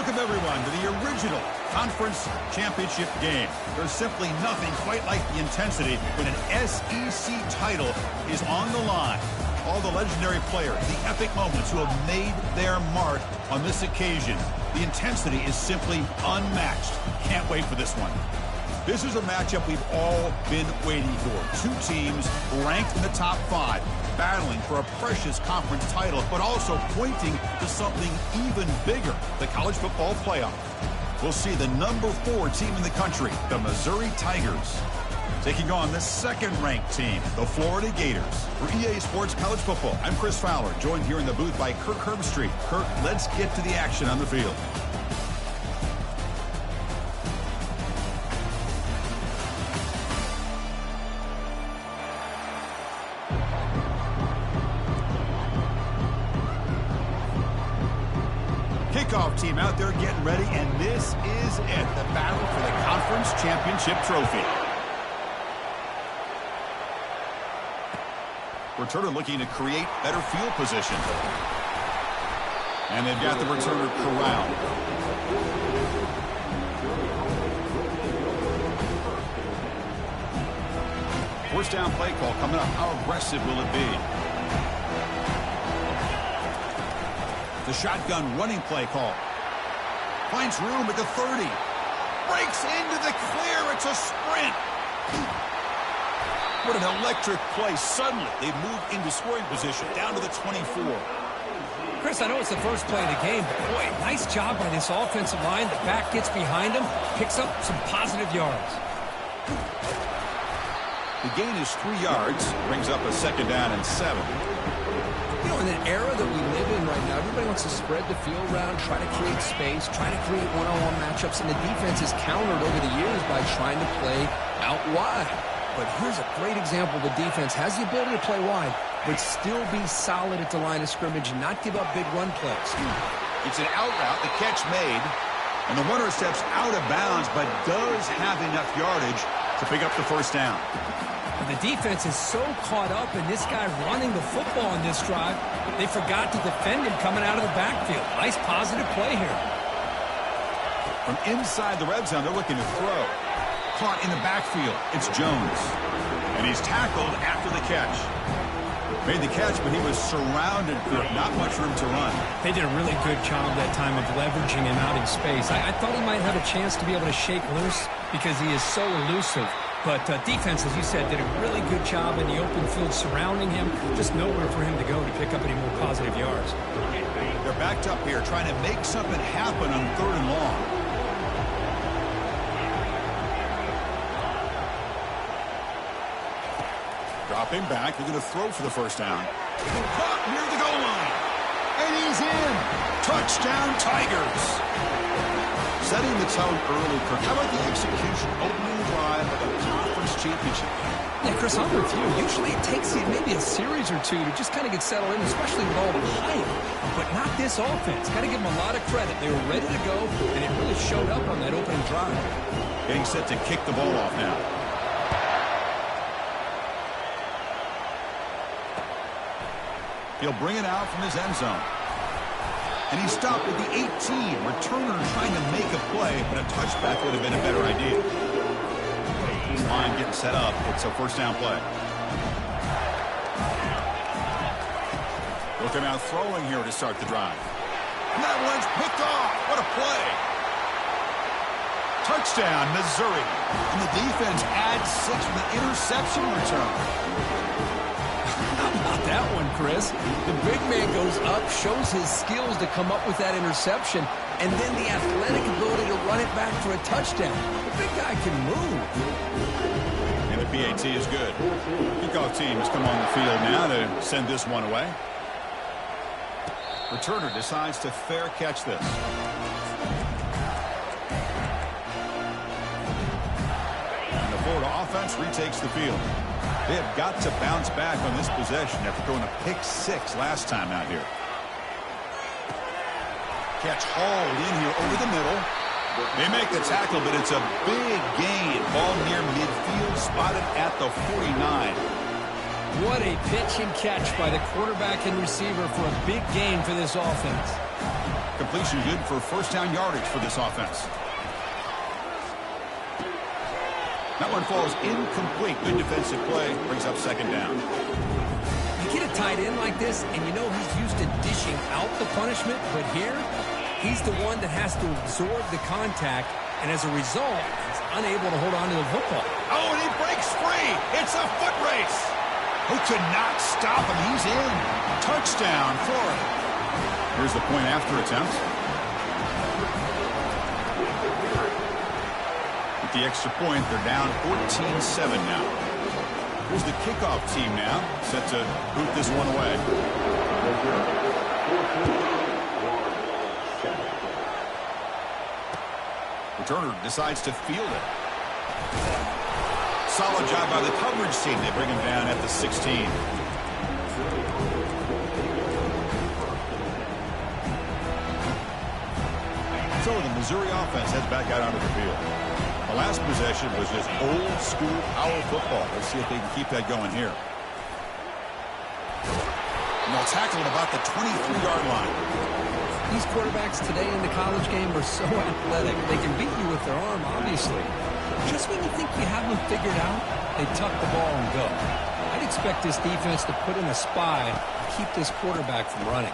Welcome, everyone, to the original conference championship game. There's simply nothing quite like the intensity when an SEC title is on the line. All the legendary players, the epic moments who have made their mark on this occasion. The intensity is simply unmatched. Can't wait for this one. This is a matchup we've all been waiting for. Two teams ranked in the top 5, battling for a precious conference title, but also pointing to something even bigger, the college football playoff. We'll see the number 4 team in the country, the Missouri Tigers, taking on the second-ranked team, the Florida Gators. For EA Sports College Football, I'm Chris Fowler, joined here in the booth by Kirk Herbstreit. Kirk, let's get to the action on the field. Kickoff team out there getting ready, and this is it, the battle for the conference championship trophy. Returner looking to create better field position. And they've got the returner corralled. First down play call coming up. How aggressive will it be? The shotgun running play call. Finds room at the 30. Breaks into the clear. It's a sprint. What an electric play. Suddenly, they've moved into scoring position down to the 24. Chris, I know it's the first play of the game, but boy, nice job by this offensive line. The back gets behind him, picks up some positive yards. The gain is 3 yards. Brings up a second down and 7. You know, in an era that we live in right now, everybody wants to spread the field around, try to create space, try to create one-on-one matchups, and the defense has countered over the years by trying to play out wide. But here's a great example. The defense has the ability to play wide, but still be solid at the line of scrimmage and not give up big run plays. It's an out route, the catch made, and the runner steps out of bounds, but does have enough yardage to pick up the first down. The defense is so caught up in this guy running the football on this drive, they forgot to defend him coming out of the backfield. Nice positive play here. From inside the red zone, they're looking to throw. Caught in the backfield, it's Jones. And he's tackled after the catch. Made the catch, but he was surrounded for not much room to run. They did a really good job that time of leveraging him out in space. I thought he might have a chance to be able to shake loose because he is so elusive. But defense, as you said, did a really good job in the open field surrounding him. Just nowhere for him to go to pick up any more positive yards. They're backed up here trying to make something happen on 3rd and long. Dropping back, they're going to throw for the first down. Caught near the goal line. And he's in. Touchdown, Tigers. Setting the tone early, Kirk. How about the execution? Opening drive of a conference championship. Yeah, Chris, I'm with you. Usually it takes maybe a series or two to just kind of get settled in, especially with all the hype. But not this offense. Got to give them a lot of credit. They were ready to go, and it really showed up on that opening drive. Getting set to kick the ball off now. He'll bring it out from his end zone. And he stopped at the 18. Returner trying to make a play, but a touchback would have been a better idea. Line getting set up. It's a first down play. Looking out throwing here to start the drive. And that one's picked off. What a play. Touchdown, Missouri. And the defense adds 6 with an interception return. That one, Chris. The big man goes up, shows his skills to come up with that interception, and then the athletic ability to run it back for a touchdown. The big guy can move. And the PAT is good. Kickoff team has come on the field now to send this one away. Returner decides to fair catch this. And the Florida offense retakes the field. They have got to bounce back on this possession after throwing a pick 6 last time out here. Catch hauled in here over the middle. They make the tackle, but it's a big gain. Ball near midfield, spotted at the 49. What a pitch and catch by the quarterback and receiver for a big gain for this offense. completion good for first down yardage for this offense. That one falls incomplete. Good defensive play. Brings up second down. You get a tight end like this, and you know he's used to dishing out the punishment, but here, he's the one that has to absorb the contact, and as a result, he's unable to hold on to the football. Oh, and he breaks free. It's a foot race. Who could not stop him? He's in. Touchdown, Florida. Here's the point after attempt. With the extra point, they're down 14-7 now. Here's the kickoff team now, set to boot this one away. Returner decides to field it. Solid job by the coverage team. They bring him down at the 16. So the Missouri offense heads back out onto the field. The last possession was just old school power football. Let's see if they can keep that going here. And they'll tackle at about the 23-yard line. These quarterbacks today in the college game are so athletic. They can beat you with their arm, obviously. Just when you think you have them figured out, they tuck the ball and go. I'd expect this defense to put in a spy to keep this quarterback from running.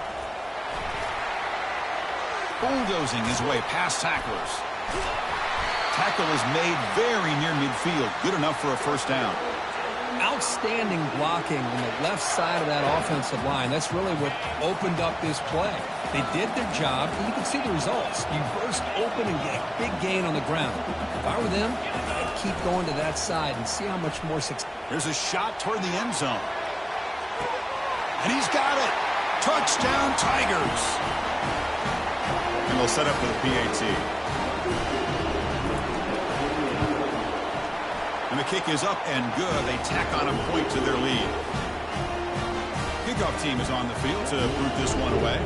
Bulldozing his way past tacklers. Tackle is made very near midfield. Good enough for a first down. Outstanding blocking on the left side of that offensive line. That's really what opened up this play. They did their job, and you can see the results. You burst open and get a big gain on the ground. If I were them, I'd keep going to that side and see how much more success. There's a shot toward the end zone. And he's got it. Touchdown, Tigers. And they'll set up for the PAT. And the kick is up and good. They tack on a point to their lead. Kickoff team is on the field to boot this one away.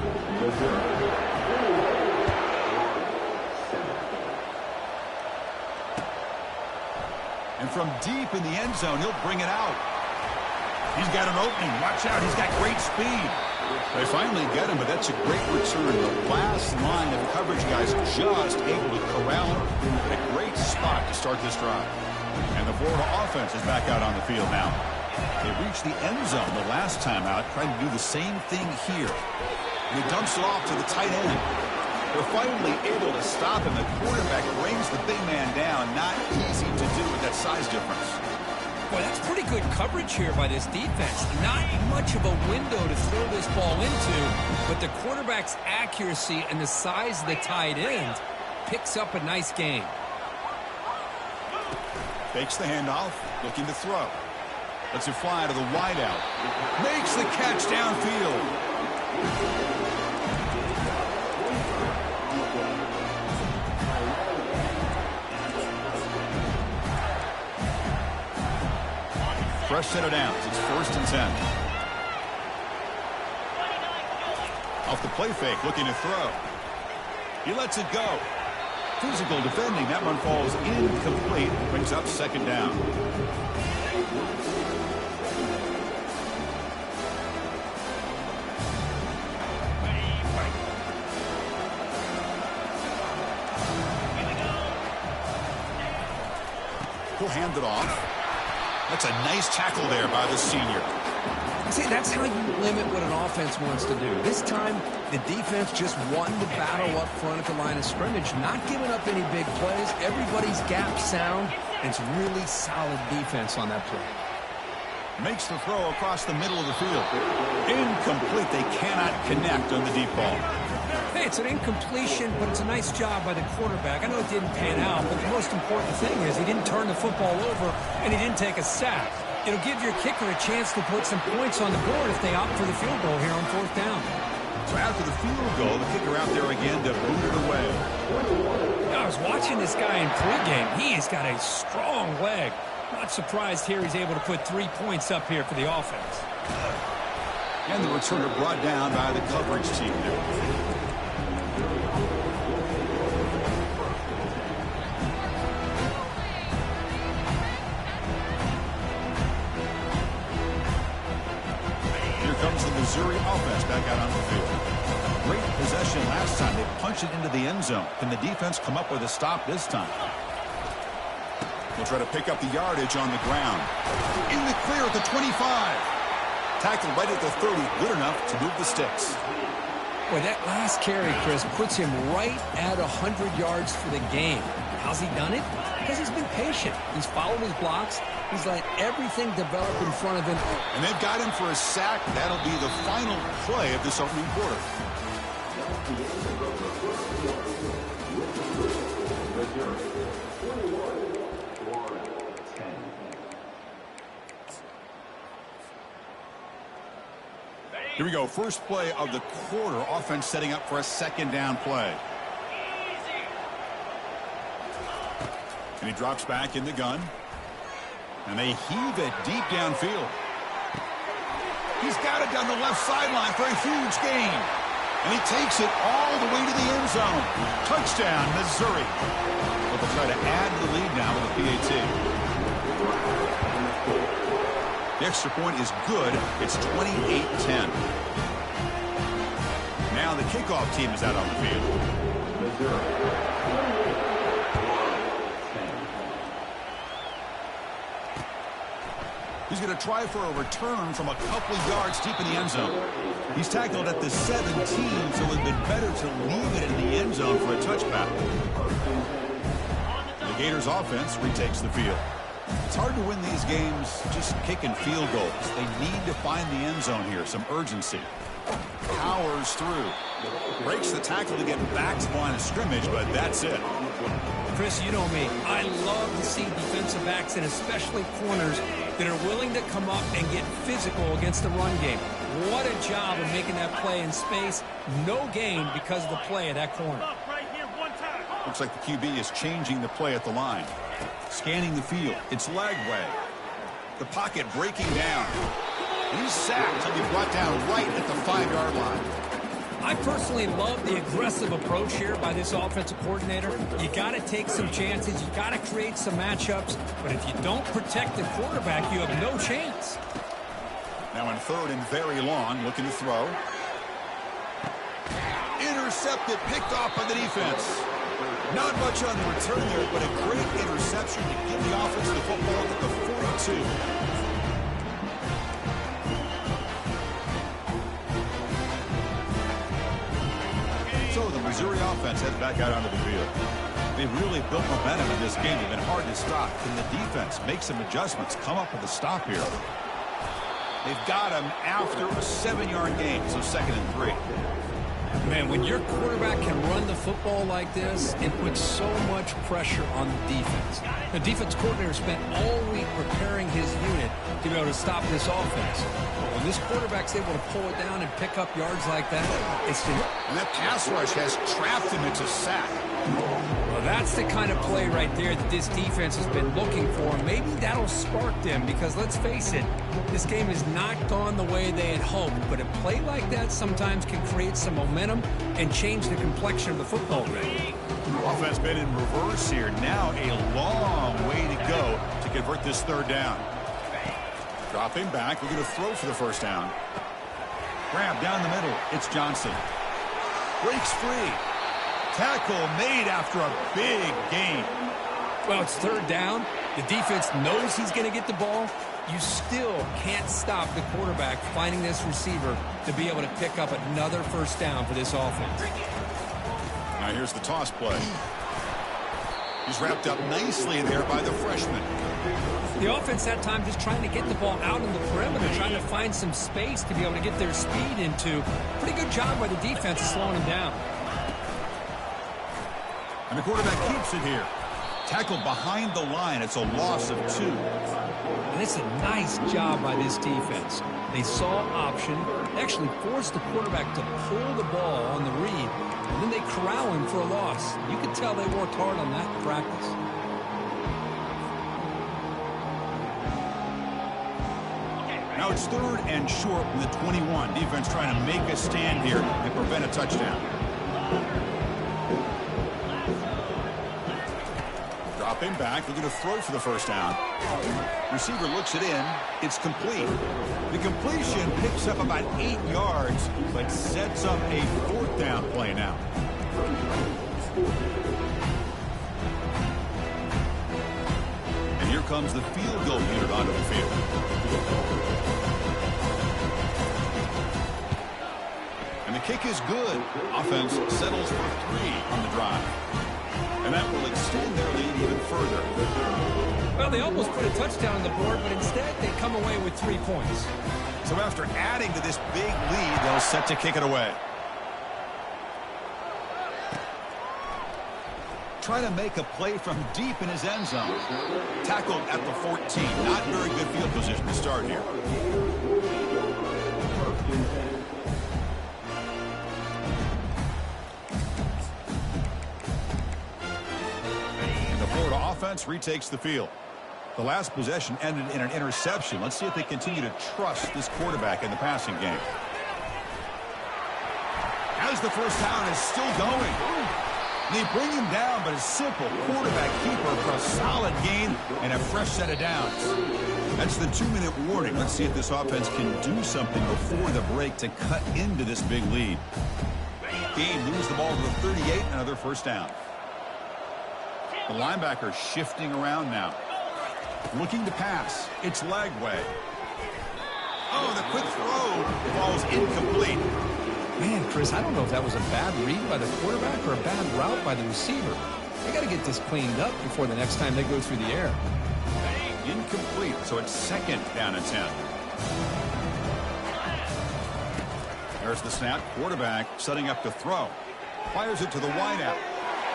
And from deep in the end zone, he'll bring it out. He's got an opening. Watch out. He's got great speed. They finally get him, but that's a great return. The last line of coverage guys just able to corral him. A great spot to start this drive. And the Florida offense is back out on the field now. They reached the end zone the last time out, trying to do the same thing here. And he dumps it off to the tight end. They're finally able to stop him. The quarterback brings the big man down. Not easy to do with that size difference. Boy, that's pretty good coverage here by this defense. Not much of a window to throw this ball into, but the quarterback's accuracy and the size of the tight end picks up a nice gain. Fakes the handoff, looking to throw. Lets it fly to the wideout. Makes the catch downfield. Fresh set of downs. It's 1st and 10. Off the play fake, looking to throw. He lets it go. Physical defending. That one falls incomplete. Brings up second down. He'll hand it off. That's a nice tackle there by the senior. See, that's how you limit what an offense wants to do. This time, the defense just won the battle up front at the line of scrimmage, not giving up any big plays. Everybody's gap sound, and it's really solid defense on that play. Makes the throw across the middle of the field. Incomplete. They cannot connect on the deep ball. Hey, it's an incompletion, but it's a nice job by the quarterback. I know it didn't pan out, but the most important thing is he didn't turn the football over, and he didn't take a sack. It'll give your kicker a chance to put some points on the board if they opt for the field goal here on 4th down. So after the field goal, the kicker out there again to boot it away. I was watching this guy in pregame. He has got a strong leg. Not surprised here he's able to put 3 points up here for the offense. And the returner brought down by the coverage team now. Comes the Missouri offense back out on the field. great possession last time. They punched it into the end zone. Can the defense come up with a stop this time? He'll try to pick up the yardage on the ground. In the clear at the 25. Tackled right at the 30. Good enough to move the sticks. Boy, that last carry, Chris, puts him right at 100 yards for the game. How's he done it? Because he's been patient. He's followed his blocks. He's let everything develop in front of him. And they've got him for a sack. That'll be the final play of this opening quarter. Here we go. First play of the quarter. Offense setting up for a second down play. And he drops back in the gun. And they heave it deep downfield. He's got it down the left sideline for a huge gain. And he takes it all the way to the end zone. Touchdown, Missouri. Well, they'll try to add the lead now with the PAT. The extra point is good. It's 28-10. Now the kickoff team is out on the field. He's going to try for a return from a couple of yards deep in the end zone. He's tackled at the 17, so it would have been better to leave it in the end zone for a touchback. The Gators offense retakes the field. It's hard to win these games just kicking field goals. They need to find the end zone here, some urgency. Powers through. Breaks the tackle to get back to the line of scrimmage, but that's it. Chris, you know me. I love to see defensive backs and especially corners that are willing to come up and get physical against the run game. What a job of making that play in space. No gain because of the play of that corner. Looks like the QB is changing the play at the line. Scanning the field. It's leg way. The pocket breaking down. He's sacked. He'll be brought down right at the 5-yard line. I personally love the aggressive approach here by this offensive coordinator. You got to take some chances. You got to create some matchups. But if you don't protect the quarterback, you have no chance. Now in third and very long, looking to throw. Intercepted, picked off by the defense. Not much on the return there, but a great interception to give the offense the football at the 42. So the Missouri offense heads back out onto the field. They've really built momentum in this game. They've been hard to stop. Can the defense make some adjustments, come up with a stop here? They've got him after a 7-yard gain, so 2nd and 3. Man, when your quarterback can run the football like this, it puts so much pressure on the defense. The defense coordinator spent all week preparing his unit to be able to stop this offense. When this quarterback's able to pull it down and pick up yards like that, it's the... And that pass rush has trapped him into sack. Well, that's the kind of play right there that this defense has been looking for. Maybe that'll spark them because, let's face it, this game has not gone the way they had hoped. But a play like that sometimes can create some momentum and change the complexion of the football game. Offense been in reverse here. Now a long way to go to convert this 3rd down. Dropping back. We're going to throw for the 1st down. Grab down the middle. It's Johnson. Breaks free. Tackle made after a big gain. Well, it's 3rd down. The defense knows he's going to get the ball. You still can't stop the quarterback finding this receiver to be able to pick up another 1st down for this offense. Now here's the toss play. He's wrapped up nicely there by the freshman. The offense that time just trying to get the ball out on the perimeter, trying to find some space to be able to get their speed into. Pretty good job by the defense of slowing him down. And the quarterback keeps it here. Tackled behind the line. It's a loss of 2. And it's a nice job by this defense. They saw option, actually forced the quarterback to pull the ball on the read, and then they corral him for a loss. You could tell they worked hard on that in practice. Now it's 3rd and short from the 21. Defense trying to make a stand here and prevent a touchdown. Dropping back, looking to throw for the first down. Receiver looks it in. It's complete. The completion picks up about 8 yards, but sets up a 4th down play now. And here comes the field goal unit onto the field. And the kick is good. Offense settles for 3 on the drive. And that will extend their lead even further. Well, they almost put a touchdown on the board, but instead they come away with 3 points. So after adding to this big lead, they'll set to kick it away. Trying to make a play from deep in his end zone. Tackled at the 14. Not very good field position to start here. Offense retakes the field. The last possession ended in an interception. Let's see if they continue to trust this quarterback in the passing game. As the first down is still going. They bring him down, but a simple quarterback keeper for a solid gain and a fresh set of downs. That's the 2-minute warning. Let's see if this offense can do something before the break to cut into this big lead. Game moves the ball to the 38, another first down. The linebacker shifting around now. Looking to pass. It's Lagway. Oh, the quick throw falls incomplete. Man, Chris, I don't know if that was a bad read by the quarterback or a bad route by the receiver. They got to get this cleaned up before the next time they go through the air. Incomplete, so it's 2nd down and 10. There's the snap. Quarterback setting up to throw. Fires it to the wideout.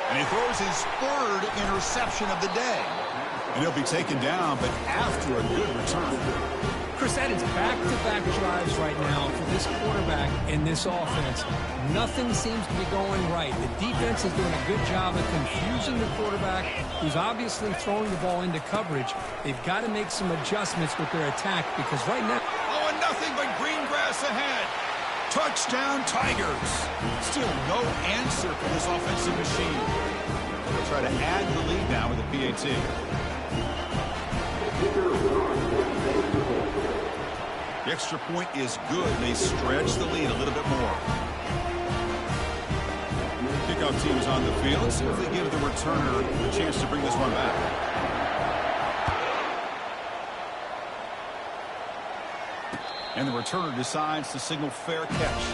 And he throws his 3rd interception of the day. And he'll be taken down, but after a good return. Chris, that is back-to-back drives right now for this quarterback and this offense. Nothing seems to be going right. The defense is doing a good job of confusing the quarterback, who's obviously throwing the ball into coverage. They've got to make some adjustments with their attack because right now... Oh, and nothing but green grass ahead. Touchdown, Tigers. Still no answer for this offensive machine. They'll try to add the lead now with a PAT. The extra point is good. They stretch the lead a little bit more. Kickoff team is on the field. Let's see if they give the returner a chance to bring this one back. And the returner decides to signal fair catch.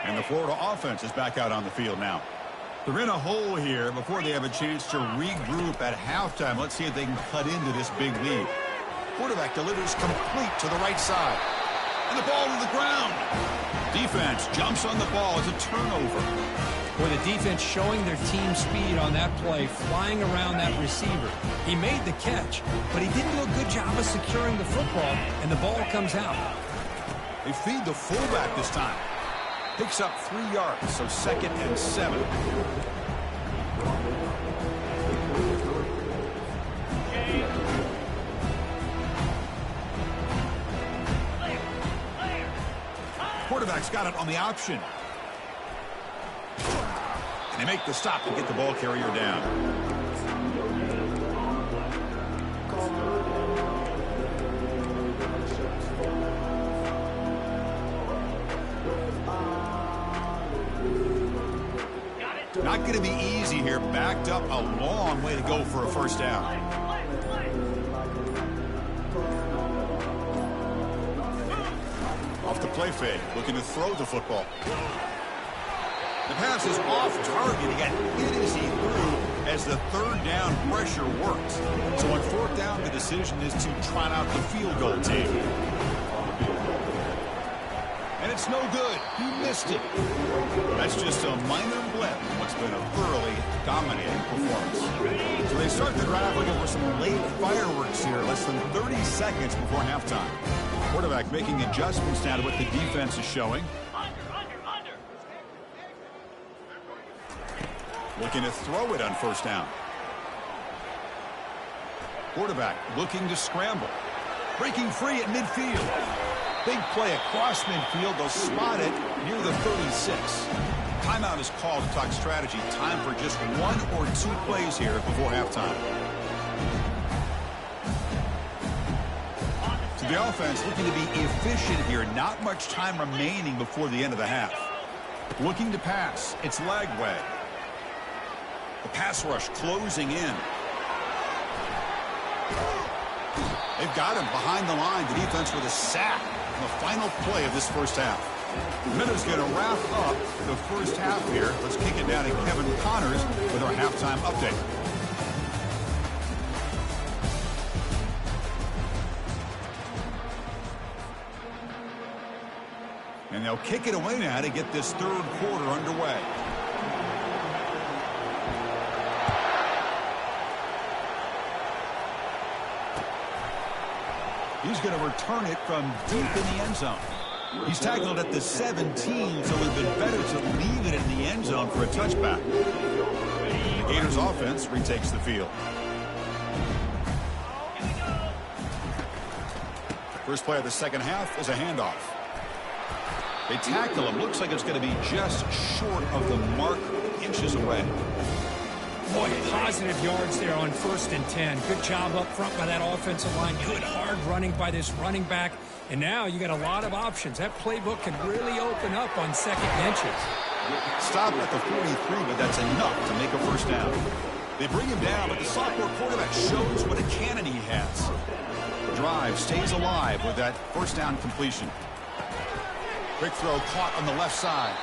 And the Florida offense is back out on the field now. They're in a hole here before they have a chance to regroup at halftime. Let's see if they can cut into this big lead. Quarterback delivers complete to the right side. And the ball to the ground. Defense jumps on the ball. It's a turnover. Boy, the defense showing their team speed on that play, flying around that receiver. He made the catch, but he didn't do a good job of securing the football, and the ball comes out. They feed the fullback this time. Picks up 3 yards, so 2nd and 7. Quarterback's got it on the option. And they make the stop to get the ball carrier down. Not going to be easy here. Backed up a long way to go for a first down. Off the play fake, looking to throw the football. The pass is off target. He got hit as he threw as the 3rd down pressure worked. So on 4th down, the decision is to trot out the field goal team. And it's no good. He missed it. That's just a minor blip in what's been a thoroughly dominating performance. So they start the drive looking for some late fireworks here, less than 30 seconds before halftime. Quarterback making adjustments now to what the defense is showing. Looking to throw it on first down. Quarterback looking to scramble. Breaking free at midfield. Big play across midfield. They'll spot it near the 36. Timeout is called to talk strategy. Time for just 1 or 2 plays here before halftime. So the offense looking to be efficient here. Not much time remaining before the end of the half. Looking to pass. It's Lagway. The pass rush closing in. They've got him behind the line. The defense with a sack on the final play of this first half. Mizzou's going to wrap up the first half here. Let's kick it down to Kevin Connors with our halftime update. And they'll kick it away now to get this third quarter underway. He's going to return it from deep in the end zone. He's tackled at the 17, so it would have been better to leave it in the end zone for a touchback. The Gators offense retakes the field. First play of the second half is a handoff. They tackle him. Looks like it's going to be just short of the mark, inches away. Boy, positive yards there on 1st and 10. Good job up front by that offensive line. Good hard running by this running back. And now you got a lot of options. That playbook can really open up on second inches. Stop at the 43, but that's enough to make a first down. They bring him down, but the sophomore quarterback shows what a cannon he has. Drive stays alive with that first down completion. Quick throw caught on the left side.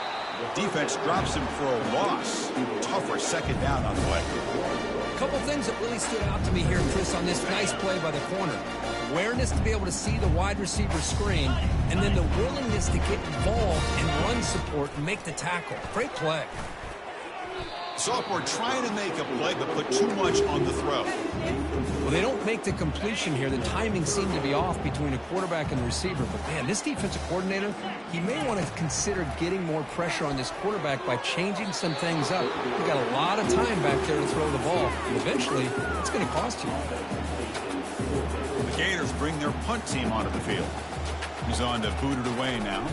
Defense drops him for a loss. Tougher second down on the way. A couple things that really stood out to me here, Chris, on this nice play by the corner. Awareness to be able to see the wide receiver screen, and then the willingness to get involved and run support and make the tackle. Great play. Sophomore trying to make a play, but put too much on the throw. Well, they don't make the completion here. The timing seemed to be off between a quarterback and the receiver. But, man, this defensive coordinator, he may want to consider getting more pressure on this quarterback by changing some things up. He got a lot of time back there to throw the ball. And eventually, it's going to cost you. The Gators bring their punt team onto the field. He's on to boot it away now.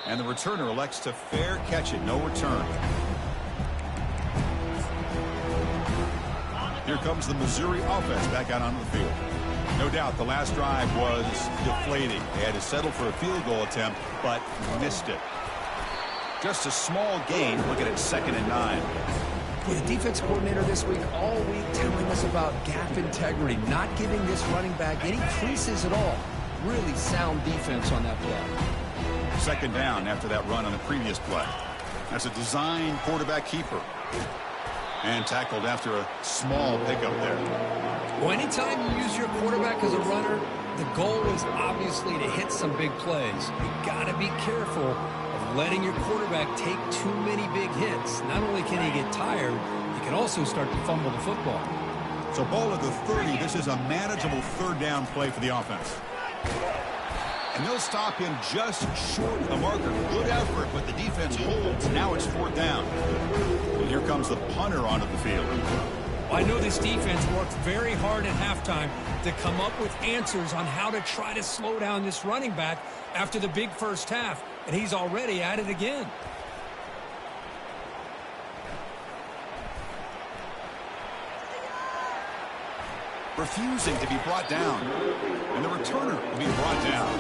And the returner elects to fair catch it. No return. Here comes the Missouri offense back out onto the field. No doubt the last drive was deflating. They had to settle for a field goal attempt, but missed it. Just a small gain. Looking at 2nd and 9. Well, the defense coordinator this week all week telling us about gap integrity, not giving this running back any creases at all. Really sound defense on that play. 2nd down after that run on the previous play. That's a design quarterback keeper. And tackled after a small pickup there. Well, anytime you use your quarterback as a runner, the goal is obviously to hit some big plays. You got to be careful of letting your quarterback take too many big hits. Not only can he get tired, he can also start to fumble the football. So ball at the 30. This is a manageable 3rd down play for the offense. And they'll stop him just short of the marker. Good effort, but the defense holds. Now it's 4th down. And here comes the punter onto the field. I know this defense worked very hard at halftime to come up with answers on how to try to slow down this running back after the big first half. And he's already at it again. Refusing to be brought down. And the returner will be brought down.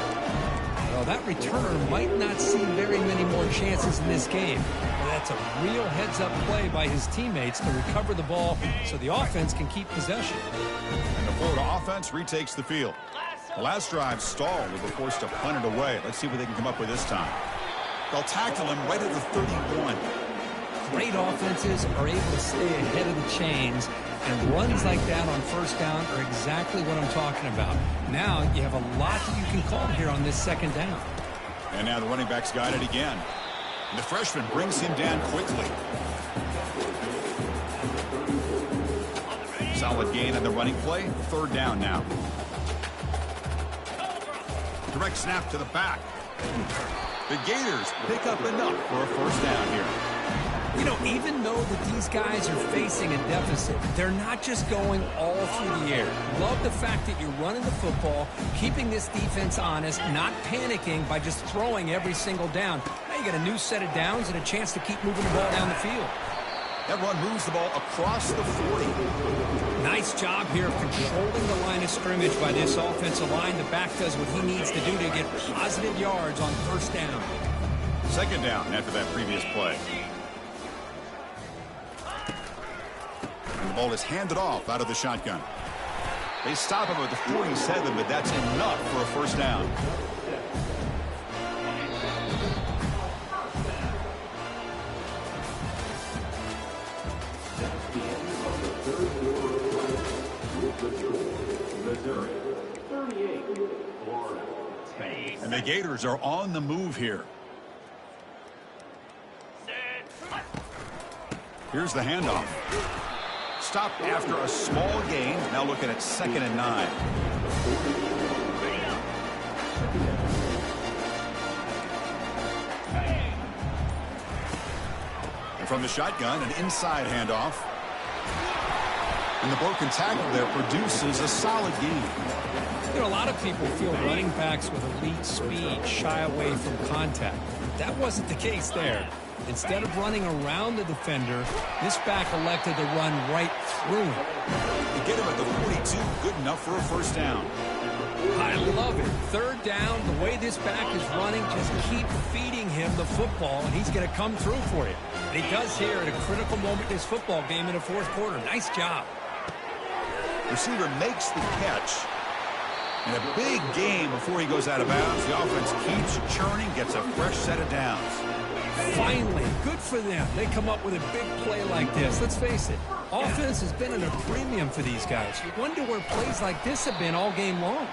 Well, that returner might not see very many more chances in this game. But that's a real heads-up play by his teammates to recover the ball so the offense can keep possession. And the Florida offense retakes the field. The last drive stalled. They were forced to punt it away. Let's see what they can come up with this time. They'll tackle him right at the 31. Great offenses are able to stay ahead of the chains, and runs like that on 1st down are exactly what I'm talking about. Now you have a lot that you can call here on this 2nd down. And now the running back's got it again. And the freshman brings him down quickly. Solid gain on the running play. 3rd down now. Direct snap to the back. The Gators pick up enough for a 1st down here. You know, even though that these guys are facing a deficit, they're not just going all through the air. Love the fact that you're running the football, keeping this defense honest, not panicking by just throwing every single down. Now you got a new set of downs and a chance to keep moving the ball down the field. That run moves the ball across the 40. Nice job here of controlling the line of scrimmage by this offensive line. The back does what he needs to do to get positive yards on first down. Second down after that previous play. And the ball is handed off out of the shotgun. They stop him at the 47, but that's enough for a first down. And the Gators are on the move here. Here's the handoff. Stopped after a small gain. Now looking at 2nd and 9. And from the shotgun, an inside handoff. And the broken tackle there produces a solid gain. You know, a lot of people feel running backs with elite speed shy away from contact. That wasn't the case there. Instead of running around the defender, this back elected to run right through him. They get him at the 42, good enough for a first down. I love it. Third down, the way this back is running, just keep feeding him the football, and he's going to come through for you. And he does here at a critical moment in this football game in the fourth quarter. Nice job. Receiver makes the catch. And a big game before he goes out of bounds. The offense keeps churning, gets a fresh set of downs. Finally, good for them. They come up with a big play like this. Let's face it, offense has been at a premium for these guys. You wonder where plays like this have been all game long.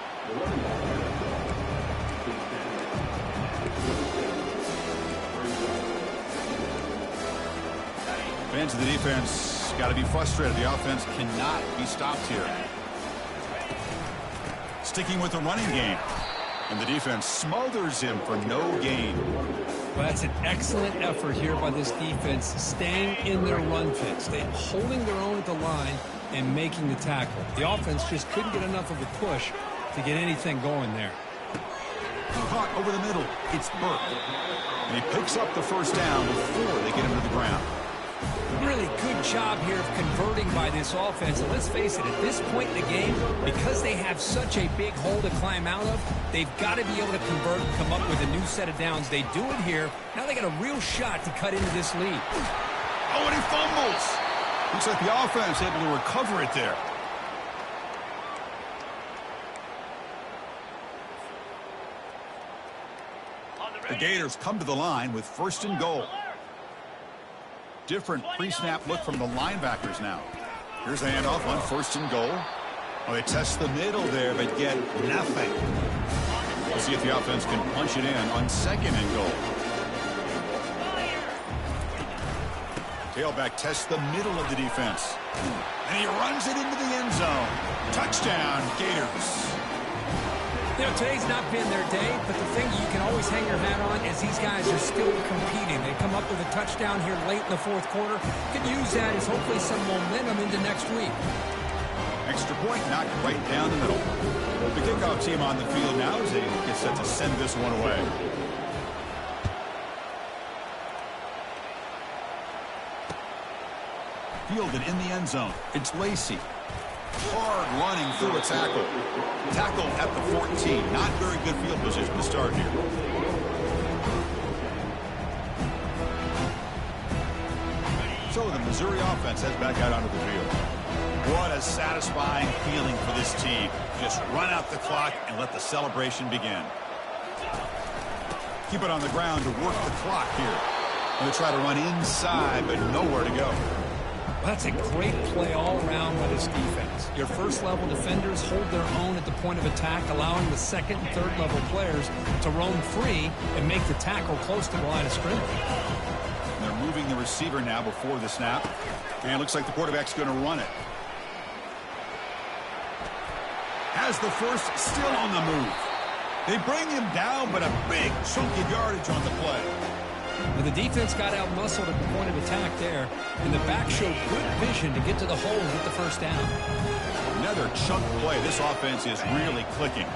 Fans of the defense got to be frustrated. The offense cannot be stopped here. Sticking with the running game. And the defense smothers him for no gain. Well, that's an excellent effort here by this defense, staying in their run fits. They're holding their own at the line and making the tackle. The offense just couldn't get enough of a push to get anything going there. Caught over the middle. It's Burke. And he picks up the first down before they get him to the ground. Really good job here of converting by this offense. And let's face it, at this point in the game, because they have such a big hole to climb out of, they've got to be able to convert and come up with a new set of downs. They do it here. Now they got a real shot to cut into this lead. Oh, and he fumbles. Looks like the offense able to recover it there. The Gators come to the line with 1st and goal. Different pre-snap look from the linebackers now. Here's the handoff on 1st and goal. Oh, they test the middle there, but get nothing. We'll see if the offense can punch it in on 2nd and goal. Tailback tests the middle of the defense. And he runs it into the end zone. Touchdown, Gators. You know, today's not been their day, but the thing you can always hang your hat on is these guys are still competing. They come up with a touchdown here late in the fourth quarter. Could use that as hopefully some momentum into next week. Extra point knocked right down the middle. The kickoff team on the field now as they get set to send this one away. Fielded in the end zone. It's Lacey. Hard running through a tackle. Tackle at the 14. Not very good field position to start here. So the Missouri offense heads back out onto the field. What a satisfying feeling for this team. Just run out the clock and let the celebration begin. Keep it on the ground to work the clock here. Going to try to run inside, but nowhere to go. That's a great play all around by this defense. Your first-level defenders hold their own at the point of attack, allowing the second and third-level players to roam free and make the tackle close to the line of scrimmage. And they're moving the receiver now before the snap. And it looks like the quarterback's going to run it. Has the first, still on the move. They bring him down, but a big chunk of yardage on the play. Well, the defense got out-muscled at the point of attack there, and the back showed good vision to get to the hole and get the first down. Another chunk play. This offense is really clicking.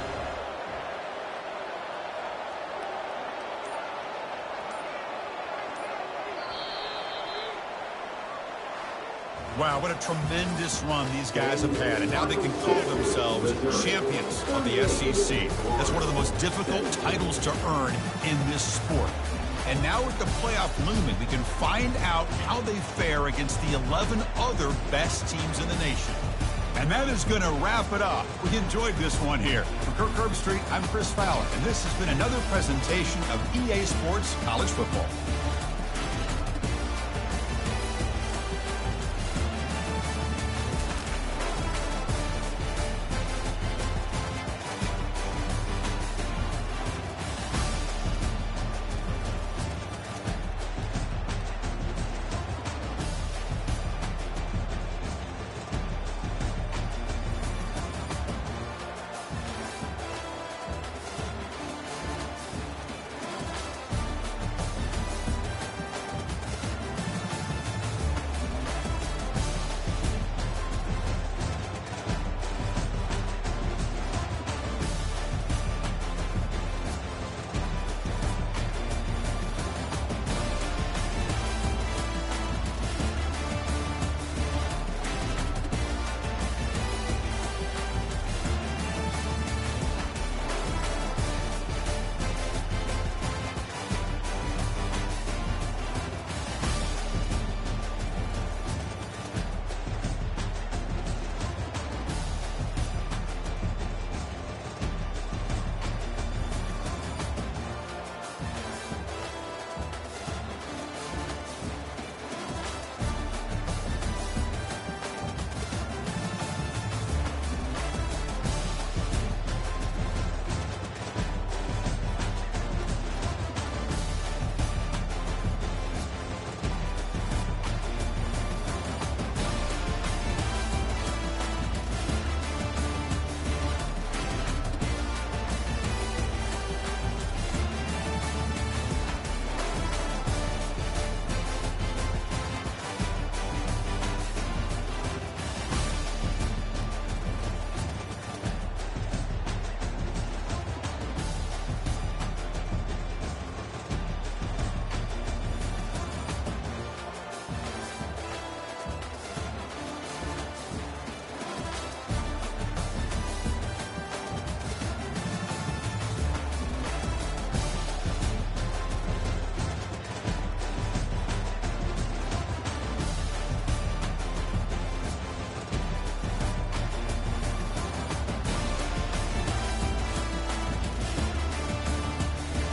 Wow, what a tremendous run these guys have had, and now they can call themselves champions of the SEC. That's one of the most difficult titles to earn in this sport. And now with the playoff looming, we can find out how they fare against the 11 other best teams in the nation. And that is going to wrap it up. We enjoyed this one here. From Kirk Herbstreit, I'm Chris Fowler, and this has been another presentation of EA Sports College Football.